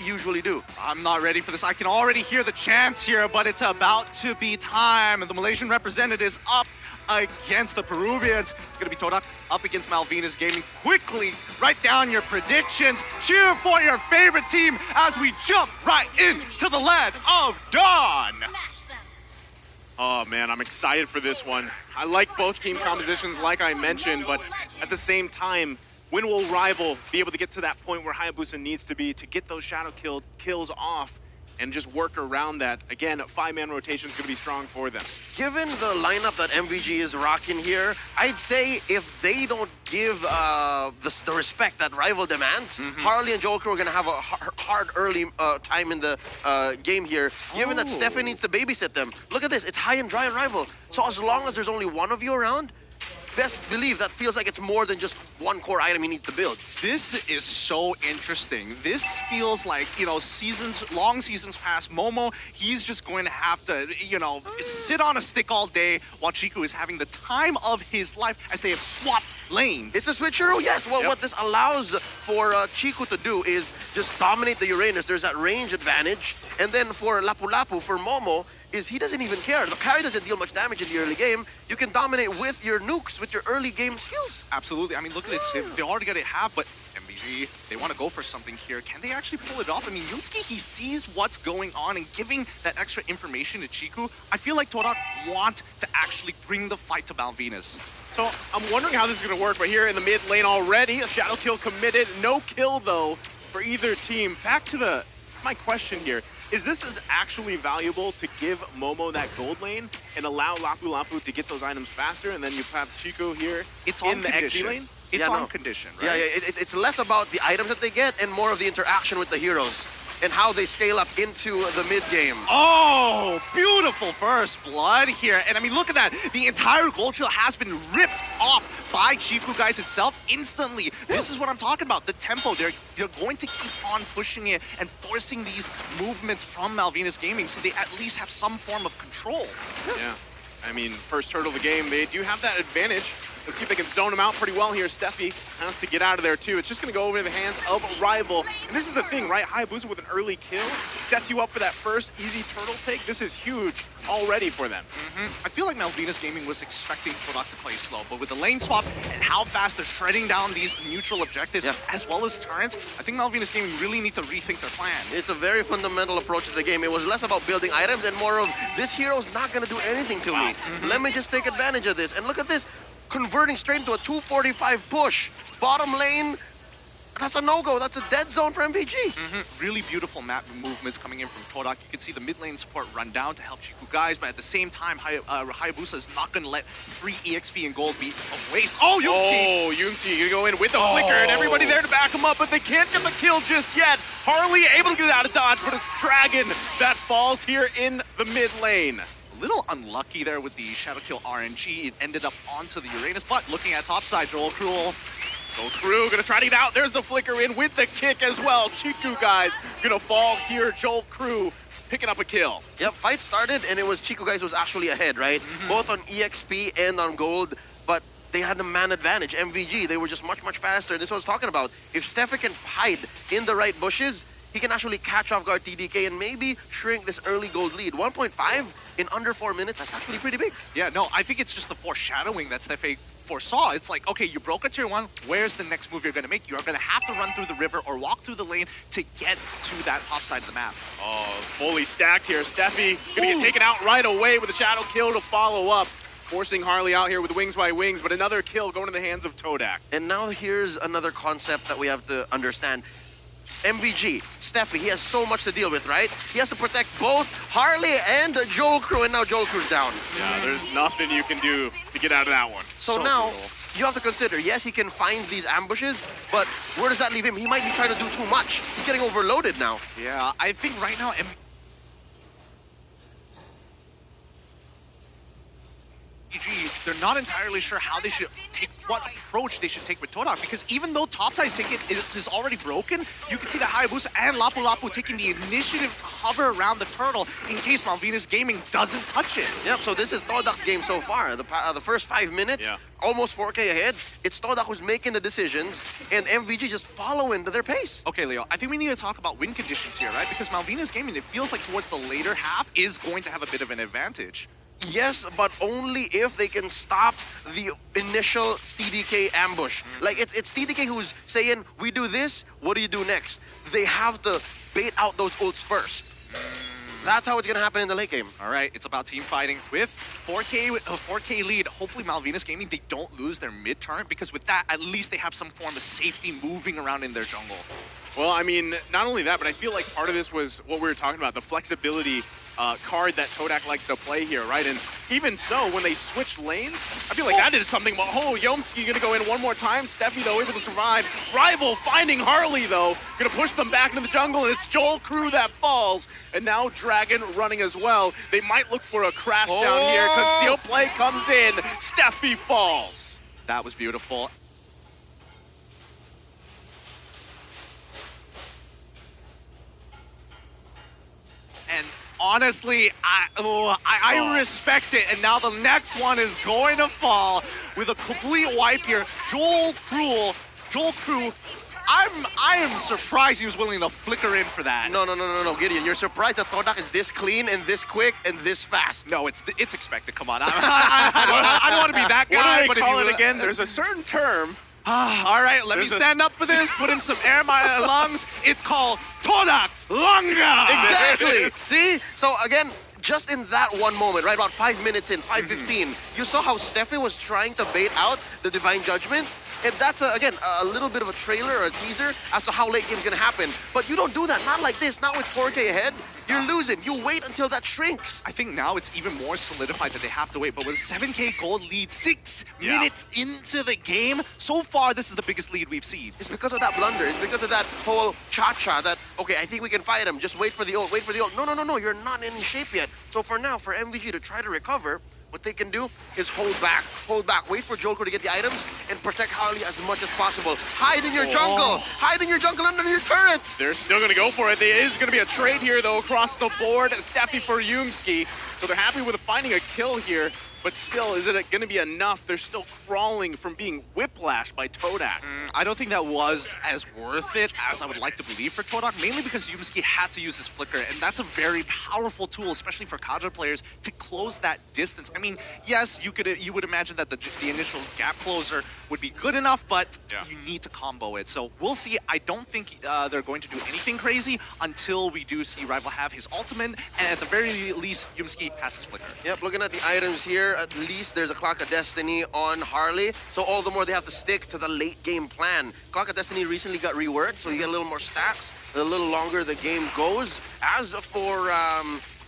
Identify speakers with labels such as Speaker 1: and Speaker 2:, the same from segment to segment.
Speaker 1: usually do.
Speaker 2: I'm not ready for this. I can already hear the chants here, but it's about to be time. And the Malaysian representatives up against the Peruvians. It's going to be Todak up against Malvinas Gaming. Quickly, write down your predictions. Cheer for your favorite team as we jump right into the land of dawn.
Speaker 3: Oh man, I'm excited for this one. I like both team compositions like I mentioned, but at the same time, when will Rival be able to get to that point where Hayabusa needs to be to get those shadow kills off and just work around that? Again, 5-man rotation is going to be strong for them.
Speaker 1: Given the lineup that MVG is rocking here, I'd say if they don't give the respect that Rival demands, Harley and Joel Crew are going to have a hard early time in the game here, given that Stefan needs to babysit them. Look at this, it's high and dry on Rival. So as long as there's only one of you around, best believe that feels like it's more than just one core item you need to build.
Speaker 2: This is so interesting. This feels like, you know, long seasons past. Momo, he's just going to have to, you know, sit on a stick all day while Chiku is having the time of his life as they have swapped lanes.
Speaker 1: It's a switcheroo, yes. Well, what this allows for Chiku to do is just dominate the Uranus. There's that range advantage. And then for Lapu Lapu, for Momo, is he doesn't even care. The carry doesn't deal much damage in the early game. You can dominate with your nukes, with your early game skills.
Speaker 2: Absolutely. I mean, look at it. They already got it half, but MVG, they want to go for something here. Can they actually pull it off? I mean, Yunsuke, he sees what's going on and giving that extra information to Chiku. I feel like Todak want to actually bring the fight to Malvinas.
Speaker 3: So I'm wondering how this is going to work, but here in the mid lane already, a shadow kill committed. No kill, though, for either team. Back to my question here. Is this as actually valuable to give Momo that gold lane and allow Lapu Lapu to get those items faster, and then you have Chico here in the XP lane?
Speaker 2: It's on condition, right?
Speaker 1: Yeah, it's less about the items that they get and more of the interaction with the heroes and how they scale up into the mid game.
Speaker 2: Oh, beautiful first blood here. And I mean, look at that. The entire gold trail has been ripped off by Chiku guys itself instantly. This is what I'm talking about. The tempo, they're going to keep on pushing it and forcing these movements from Malvinas Gaming so they at least have some form of control.
Speaker 3: Yeah. I mean, first turtle of the game, they do have that advantage. Let's see if they can zone him out pretty well here. Steffi has to get out of there too. It's just going to go over in the hands of Rival. And this is the thing, right? Hayabusa with an early kill sets you up for that first easy turtle take. This is huge already for them.
Speaker 2: I feel like Malvinas Gaming was expecting Todak to play slow, but with the lane swap and how fast they're shredding down these neutral objectives as well as turrets, I think Malvinas Gaming really need to rethink their plan.
Speaker 1: It's a very fundamental approach to the game. It was less about building items and more of, this hero's not going to do anything to me. Let me just take advantage of this. And look at this. Converting straight into a 245 push. Bottom lane, that's a no-go. That's a dead zone for MVG.
Speaker 2: Really beautiful map movements coming in from Todak. You can see the mid lane support run down to help Chiku guys, but at the same time, Hayabusa is not going to let free EXP and gold be a waste. Oh, Yunsuke!
Speaker 3: Oh, Yunsuke going to go in with the flicker and everybody there to back him up, but they can't get the kill just yet. Harley able to get out of dodge, but it's Dragon that falls here in the mid lane.
Speaker 2: Little unlucky there with the Shadow Kill RNG. It ended up onto the Uranus, but looking at topside, Joel Cruel.
Speaker 3: Joel Crew gonna try to get out. There's the flicker in with the kick as well. Chiku guys gonna fall here. Joel Crew picking up a kill.
Speaker 1: Yep, fight started and it was Chiku guys who was actually ahead, right? Both on EXP and on gold, but they had the man advantage. MVG, they were just much, much faster. This is what I was talking about. If Steffi can hide in the right bushes, he can actually catch off guard TDK and maybe shrink this early gold lead. 1.5 in under 4 minutes, that's actually pretty big.
Speaker 2: Yeah, no, I think it's just the foreshadowing that Steffi foresaw. It's like, okay, you broke a tier 1, where's the next move you're going to make? You're going to have to run through the river or walk through the lane to get to that top side of the map.
Speaker 3: Oh, fully stacked here. Steffi going to get taken out right away with a shadow kill to follow up. Forcing Harley out here with wings by wings, but another kill going to the hands of Todak.
Speaker 1: And now here's another concept that we have to understand. MVG, Steffi, he has so much to deal with, right? He has to protect both Harley and Joel Crew, and now Joel Crew's down.
Speaker 3: Yeah, there's nothing you can do to get out of that one.
Speaker 1: So now, you have to consider, yes, he can find these ambushes, but where does that leave him? He might be trying to do too much. He's getting overloaded now.
Speaker 2: Yeah, I think right now, MVG, they're not entirely sure how they should take, what approach they should take with Todak, because even though topside ticket is already broken, you can see that Hayabusa and Lapu Lapu taking the initiative to hover around the turtle in case Malvinas Gaming doesn't touch it.
Speaker 1: Yep, so this is Todak's game so far. The first 5 minutes, almost 4K ahead. It's Todak who's making the decisions, and MVG just following their pace.
Speaker 2: Okay, Leo, I think we need to talk about win conditions here, right? Because Malvinas Gaming, it feels like towards the later half is going to have a bit of an advantage.
Speaker 1: Yes, but only if they can stop the initial TDK ambush. Like, it's TDK who's saying, we do this, what do you do next? They have to bait out those ults first. That's how it's going to happen in the late game.
Speaker 2: All right, it's about team fighting with 4K lead. Hopefully Malvinas Gaming, they don't lose their mid-turn, because with that, at least they have some form of safety moving around in their jungle.
Speaker 3: Well, I mean, not only that, but I feel like part of this was what we were talking about, the flexibility card that Todak likes to play here, right? And even so, when they switched lanes, I feel like that did something. Oh, Yomski gonna go in one more time. Steffi, though, able to survive. Rival finding Harley, though. Gonna push them back into the jungle, and it's Joel Crew that falls. And now Dragon running as well. They might look for a crash down here. Conceal play comes in. Steffi falls.
Speaker 2: That was beautiful. And honestly, I respect it. And now the next one is going to fall with a complete wipe here. Joel Crew. I am surprised he was willing to flicker in for that.
Speaker 1: No, Gideon. You're surprised that Todak is this clean and this quick and this fast.
Speaker 2: No, it's expected. Come on. I don't want to be that guy.
Speaker 3: What do they call it again? There's a certain term.
Speaker 2: All right, let me stand up for this. Put in some air in my lungs. It's called Todak Lunga.
Speaker 1: Exactly. See? So again, just in that one moment, right, about 5 minutes in, 5:15, you saw how Steffi was trying to bait out the Divine Judgment. And that's, again, a little bit of a trailer or a teaser as to how late game's going to happen. But you don't do that. Not like this. Not with 4K ahead. You're losing. You wait until that shrinks.
Speaker 2: I think now it's even more solidified that they have to wait. But with 7K gold lead 6 minutes into the game, so far this is the biggest lead we've seen.
Speaker 1: It's because of that blunder. It's because of that whole cha-cha that, okay, I think we can fight him. Just wait for the ult. Wait for the ult. No. You're not in shape yet. So for now, for MVG to try to recover, what they can do is hold back, wait for Joker to get the items, and protect Harley as much as possible. Hide in your jungle! Hide in your jungle under your turrets!
Speaker 3: They're still going to go for it. There is going to be a trade here, though, across the board. Steffi for Yumski. So they're happy with finding a kill here. But still, is it going to be enough? They're still crawling from being whiplashed by Todak.
Speaker 2: I don't think that was as worth it as I would like to believe for Todak, mainly because Yumski had to use his flicker, and that's a very powerful tool, especially for Kadra players, to close that distance. I mean, yes, you would imagine that the initial gap closer would be good enough, but you need to combo it. So we'll see. I don't think they're going to do anything crazy until we do see Rival have his ultimate, and at the very least, Yumski has his flicker.
Speaker 1: Yep, looking at the items here, at least there's a Clock of Destiny on Harley, so all the more they have to stick to the late game plan. Clock of Destiny recently got reworked, so you get a little more stacks, a little longer the game goes. As for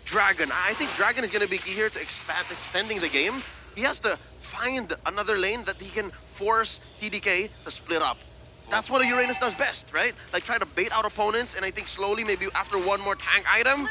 Speaker 1: Dragon, I think Dragon is going to be key here to extending the game. He has to find another lane that he can force TDK to split up. That's what a Uranus does best, right? Like, try to bait out opponents, and I think slowly, maybe after one more tank item,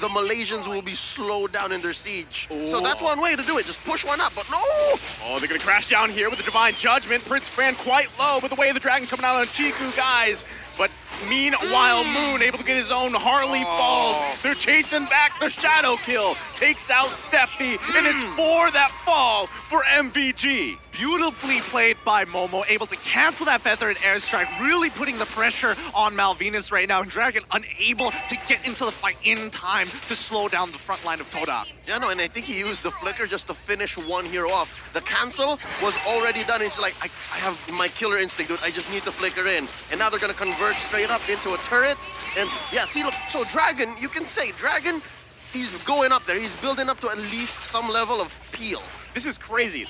Speaker 1: the Malaysians will be slowed down in their siege. So that's one way to do it. Just push one up, but no!
Speaker 3: Oh, they're going to crash down here with the Divine Judgment. Prince Fran quite low, but the way of the Dragon coming out on Chiku, guys. But meanwhile, Moon able to get his own. Harley falls. They're chasing back the Shadow Kill. Takes out Steffi, and it's for that fall for MVG.
Speaker 2: Beautifully played by Momo, able to cancel that feather and airstrike, really putting the pressure on Malvinas right now, and Dragon unable to get into the fight in time to slow down the front line of Todak.
Speaker 1: Yeah, no, and I think he used the flicker just to finish one hero off. The cancel was already done. He's like, I have my killer instinct, dude. I just need to flicker in. And now they're going to convert straight up into a turret. And yeah, see, look, so Dragon, you can say, Dragon, he's going up there. He's building up to at least some level of peel.
Speaker 3: This is crazy.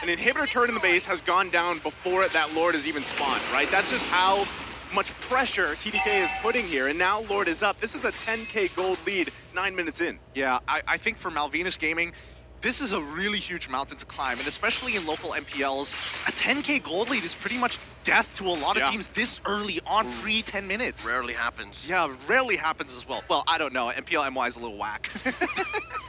Speaker 3: An inhibitor turret in the base has gone down before that Lord has even spawned, right? That's just how much pressure TDK is putting here, and now Lord is up. This is a 10K gold lead 9 minutes in.
Speaker 2: Yeah, I think for Malvinas Gaming, this is a really huge mountain to climb, and especially in local MPLs, a 10K gold lead is pretty much death to a lot of teams this early on, pre-10 minutes.
Speaker 1: Rarely happens.
Speaker 2: Yeah, rarely happens as well. Well, I don't know. MPL MY is a little whack.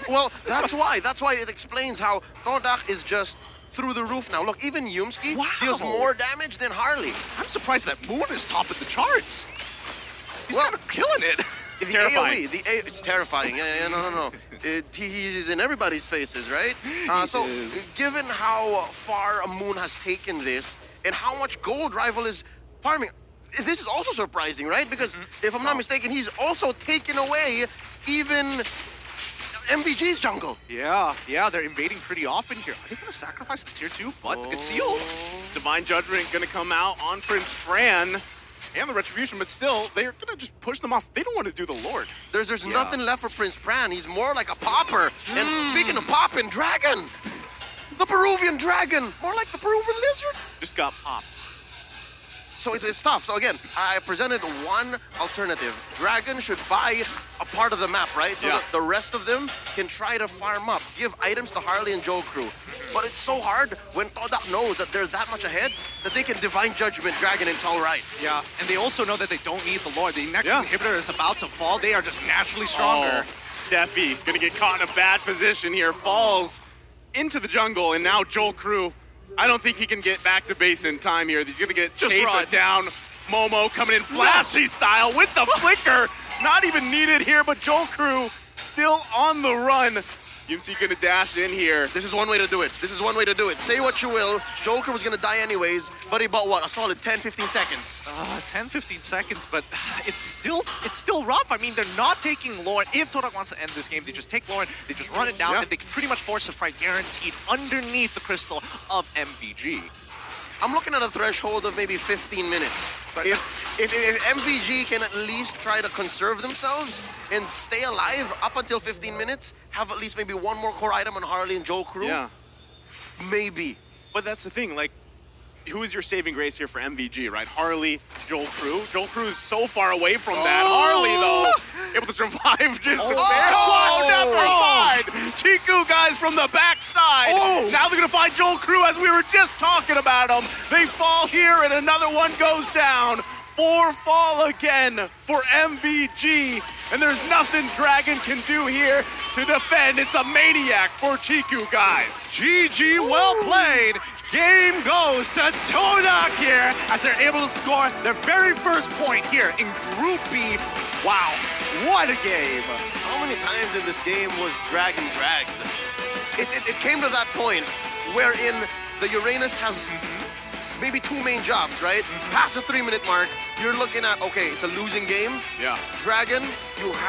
Speaker 1: Well, that's why. That's why it explains how Todak is just through the roof now. Look, even Yumski deals more damage than Harley.
Speaker 2: I'm surprised that Moon is top of the charts. He's
Speaker 1: Well,
Speaker 2: kind of killing it.
Speaker 3: It's terrifying.
Speaker 1: It's terrifying. No. He's in everybody's faces, right? So, given how far Moon has taken this and how much gold Rival is farming, this is also surprising, right? Because if I'm not mistaken, he's also taken away even MVG's jungle.
Speaker 2: Yeah, they're invading pretty often here. Are they going to sacrifice the tier 2? But the Conceal.
Speaker 3: Divine Judgment going to come out on Prince Fran and the Retribution, but still, they're going to just push them off. They don't want to do the Lord.
Speaker 1: There's nothing left for Prince Pran. He's more like a popper. And speaking of popping, Dragon. The Peruvian Dragon. More like the Peruvian Lizard.
Speaker 3: Just got popped.
Speaker 1: So it's tough. So again, I presented one alternative. Dragon should buy a part of the map, right? So that the rest of them can try to farm up, give items to Harley and Joe Crew. But it's so hard when Todak knows that they're that much ahead that they can Divine Judgment Dragon and it's all right.
Speaker 2: Yeah, and they also know that they don't need the Lord. The next inhibitor is about to fall. They are just naturally stronger.
Speaker 3: Steffi gonna get caught in a bad position here. Falls into the jungle, and now Joel Crew, I don't think he can get back to base in time here. He's gonna get chased down. Momo coming in flashy style with the flicker. Not even needed here, but Joel Crew still on the run. Yumsi gonna dash in here.
Speaker 1: This is one way to do it. Say what you will, Joel Crew was gonna die anyways, but he bought what? A solid 10-15 seconds.
Speaker 2: 10-15 seconds, but it's still rough. I mean, they're not taking Lord. If Todak wants to end this game, they just take Lord, they just run it down, and they can pretty much force a fight guaranteed underneath the crystal of MVG.
Speaker 1: I'm looking at a threshold of maybe 15 minutes. If MVG can at least try to conserve themselves and stay alive up until 15 minutes, have at least maybe one more core item on Harley and Joel Crew, maybe.
Speaker 3: But that's the thing, like, who is your saving grace here for MVG, right? Harley, Joel Crew. Joel Crew is so far away from that. Harley, though, able to survive just a bit. Never mind! Chiku guys from the backside. Now they're gonna find Joel Crew as we were just talking about him. They fall here and another one goes down. 4 fall again for MVG. And there's nothing Dragon can do here to defend. It's a maniac for Chiku guys.
Speaker 2: GG, well played. Game goes to Todak here as they're able to score their very first point here in Group B. Wow, what a game.
Speaker 1: How many times in this game was Dragon dragged? It came to that point wherein the Uranus has maybe 2 main jobs, right? Past the 3-minute mark, you're looking at, okay, it's a losing game.
Speaker 3: Yeah.
Speaker 1: Dragon, you have